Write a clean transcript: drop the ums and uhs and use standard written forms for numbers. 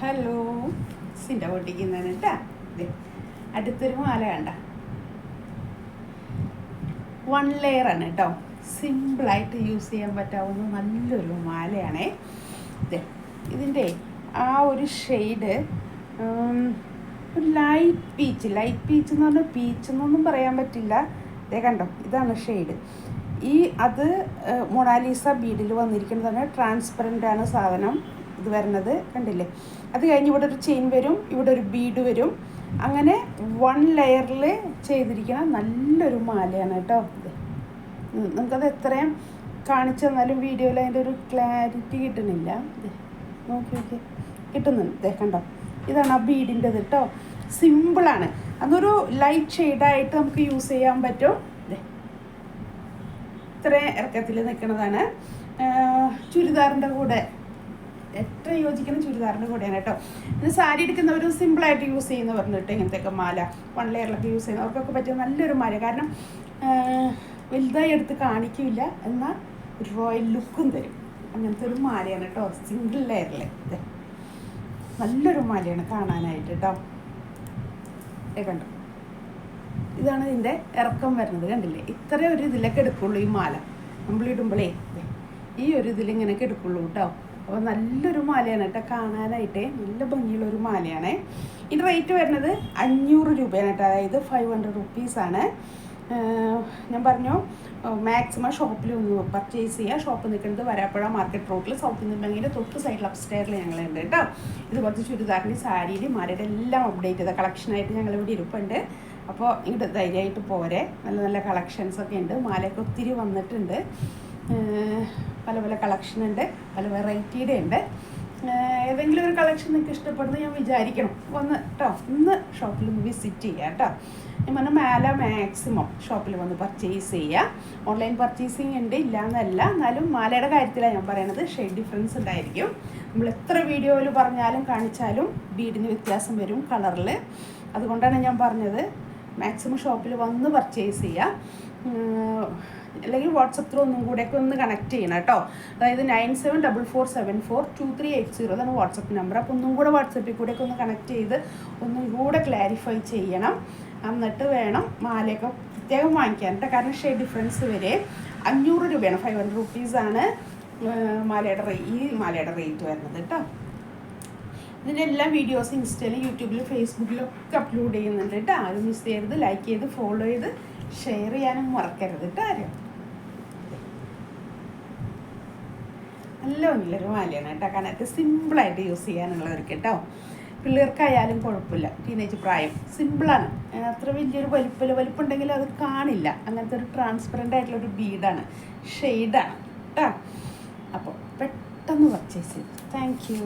Hello, സിൻ്റെ പൊട്ടിക്കുന്നതാണ് കേട്ടാ. അടുത്തൊരു മാല കണ്ട, 1 ലെയറാണ് കേട്ടോ. സിമ്പിളായിട്ട് യൂസ് ചെയ്യാൻ പറ്റാവുന്ന നല്ലൊരു മാലയാണേ. ഇതിൻ്റെ ആ ഒരു ഷെയ്ഡ് ഒരു ലൈറ്റ് പീച്ച് എന്ന് പറഞ്ഞാൽ പീച്ച് എന്നൊന്നും പറയാൻ പറ്റില്ല. കണ്ടോ, ഇതാണ് ഷെയ്ഡ്. അത് മൊണാലിസ ബീഡിൽ വന്നിരിക്കുന്നതാണ്. ട്രാൻസ്പെറൻ്റ് ആണ് സാധനം ഇത് വരുന്നത്, കണ്ടില്ലേ. അത് കഴിഞ്ഞ് ഇവിടെ ഒരു ചെയിൻ വരും, ഇവിടെ ഒരു ബീഡ് വരും. അങ്ങനെ 1 ലെയറിൽ ചെയ്തിരിക്കുന്ന നല്ലൊരു മാലയാണ് കേട്ടോ. നമുക്കത് എത്രയും കാണിച്ചു തന്നാലും വീഡിയോയിൽ അതിൻ്റെ ഒരു ക്ലാരിറ്റി കിട്ടുന്നില്ല. നോക്കി കിട്ടുന്നുണ്ട്, കണ്ടോ. ഇതാണ് ആ ബീഡിൻ്റെത് കേട്ടോ. സിമ്പിളാണ്, അതൊരു ലൈറ്റ് ഷെയ്ഡായിട്ട് നമുക്ക് യൂസ് ചെയ്യാൻ പറ്റും. ഇത്രയും ഇറക്കത്തിൽ നിൽക്കുന്നതാണ്. ചുരിദാറിൻ്റെ കൂടെ ഏറ്റവും യോജിക്കുന്ന ചുരിദാറിൻ്റെ കൂടെയാണ് കേട്ടോ. ഇത് സാരി എടുക്കുന്നവർ സിമ്പിളായിട്ട് യൂസ് ചെയ്യുന്നവരുണ്ട് കേട്ടോ. ഇങ്ങനത്തെയൊക്കെ മാല 1 ലെയറിലൊക്കെ യൂസ് ചെയ്യുന്നവർക്കൊക്കെ പറ്റിയ നല്ലൊരു മാല. കാരണം വലുതായി എടുത്ത് കാണിക്കില്ല, എന്നാൽ ഒരു റോയൽ ലുക്കും തരും. അങ്ങനത്തെ ഒരു മാലയാണ് കേട്ടോ. സിംഗിൾ ലെയറിൽ നല്ലൊരു മാലയാണ് കാണാനായിട്ട് കേട്ടോ. കണ്ടോ, ഇതാണ് ഇതിൻ്റെ ഇറക്കം വരുന്നത്, കണ്ടില്ലേ. ഇത്രയും ഒരു ഇതിലൊക്കെ എടുക്കുള്ളൂ ഈ മാല. നമ്മളിടുമ്പോഴേ ഈ ഒരു ഇതിലിങ്ങനെയൊക്കെ എടുക്കുള്ളൂ കേട്ടോ. അപ്പോൾ നല്ലൊരു മാലയാണ് കേട്ടോ, കാണാനായിട്ട് നല്ല ഭംഗിയുള്ളൊരു മാലയാണ്. ഇതിൻ്റെ റേറ്റ് വരുന്നത് 500 രൂപയാണ് കേട്ടോ. അതായത് 500 റുപ്പീസാണ്. ഞാൻ പറഞ്ഞു മാക്സിമം ഷോപ്പിൽ ഒന്ന് പർച്ചേസ് ചെയ്യുക. ഷോപ്പ് നിൽക്കുന്നത് വരാപ്പുഴ മാർക്കറ്റ് റോഡിൽ സൗത്ത് ഇന്ത്യൻ ബാങ്കിൻ്റെ തൊട്ട് സൈഡിൽ അപ്സ്റ്റെയറിൽ ഞങ്ങളുണ്ട് കേട്ടോ. ഇതുപോലത്തെ ചുരിദാറിൻ്റെ സാരിയുടെ മാലയുടെ എല്ലാം അപ്ഡേറ്റ് ചെയ്ത കളക്ഷനായിട്ട് ഞങ്ങളിവിടെ ഇരിപ്പുണ്ട്. അപ്പോൾ ഇങ്ങോട്ട് ധൈര്യമായിട്ട് പോരെ, നല്ല നല്ല കളക്ഷൻസൊക്കെ ഉണ്ട്. മാലയൊക്കെ ഒത്തിരി വന്നിട്ടുണ്ട്, പല പല കളക്ഷൻ ഉണ്ട്, പല വെറൈറ്റിയുടെ ഉണ്ട്. ഏതെങ്കിലും ഒരു കളക്ഷൻ നിങ്ങൾക്ക് ഇഷ്ടപ്പെടുന്നത് ഞാൻ വിചാരിക്കണം. വന്ന് കേട്ടോ, ഇന്ന് ഷോപ്പിൽ ഒന്ന് വിസിറ്റ് ചെയ്യുക കേട്ടോ. ഞാൻ പറഞ്ഞ മാല മാക്സിമം ഷോപ്പിൽ വന്ന് പർച്ചേസ് ചെയ്യുക. ഓൺലൈൻ പർച്ചേസിങ് ഉണ്ട്, ഇല്ല എന്നല്ല. എന്നാലും മാലയുടെ കാര്യത്തിലാണ് ഞാൻ പറയണത്. ഷെയ്ഡ് ഡിഫറൻസ് ഉണ്ടായിരിക്കും. നമ്മൾ എത്ര വീഡിയോയിൽ പറഞ്ഞാലും കാണിച്ചാലും ബീഡിന് വ്യത്യാസം വരും കളറിൽ. അതുകൊണ്ടാണ് ഞാൻ പറഞ്ഞത് മാക്സിമം ഷോപ്പിൽ വന്ന് പർച്ചേസ് ചെയ്യുക. അല്ലെങ്കിൽ വാട്സപ്പ് ത്രൂ ഒന്നും കൂടെയൊക്കെ ഒന്ന് കണക്ട് ചെയ്യണം കേട്ടോ. അതായത് 9744742380 അതാണ് വാട്സപ്പ് നമ്പർ. അപ്പോൾ ഒന്നും കൂടെ വാട്സപ്പിൽ കൂടെയൊക്കെ ഒന്ന് കണക്ട് ചെയ്ത് ഒന്നും കൂടെ ക്ലാരിഫൈ ചെയ്യണം. എന്നിട്ട് വേണം മാലയൊക്കെ പ്രത്യേകം വാങ്ങിക്കാൻ കേട്ടോ. കാരണം ഷെയ്ഡ് ഡിഫറൻസ് വരെ 500 രൂപയാണ്, 500 റുപ്പീസാണ് ഈ മാലയുടെ റേറ്റ് വരുന്നത് കേട്ടോ. ഇതിൻ്റെ എല്ലാ വീഡിയോസ് ഇൻസ്റ്റയിലും യൂട്യൂബിലും ഫേസ്ബുക്കിലൊക്കെ അപ്ലോഡ് ചെയ്യുന്നുണ്ട് കേട്ടോ. ആരും മിസ് ചെയ്യരുത്. ലൈക്ക് ചെയ്ത് ഫോളോ ചെയ്ത് ഷെയർ ചെയ്യാനും മറക്കരുത് കേട്ടോ ആരും. നല്ല നല്ലൊരു മാലയാണ് കേട്ടോ. കാണാനായിട്ട് സിമ്പിളായിട്ട് യൂസ് ചെയ്യാനുള്ളവർക്ക് കേട്ടോ. പിള്ളേർക്കായാലും കുഴപ്പമില്ല, ടീനേജ് പ്രായം. സിമ്പിളാണ്, അത്ര വലിയൊരു വലിപ്പുണ്ടെങ്കിൽ അത് കാണില്ല. അങ്ങനത്തെ ഒരു ട്രാൻസ്പെറൻ്റ് ആയിട്ടുള്ളൊരു ബീഡാണ്, ഷെയ്ഡാണ് കേട്ടോ. അപ്പോൾ പെട്ടെന്ന് പർച്ചേസ് ചെയ്തു. Thank you.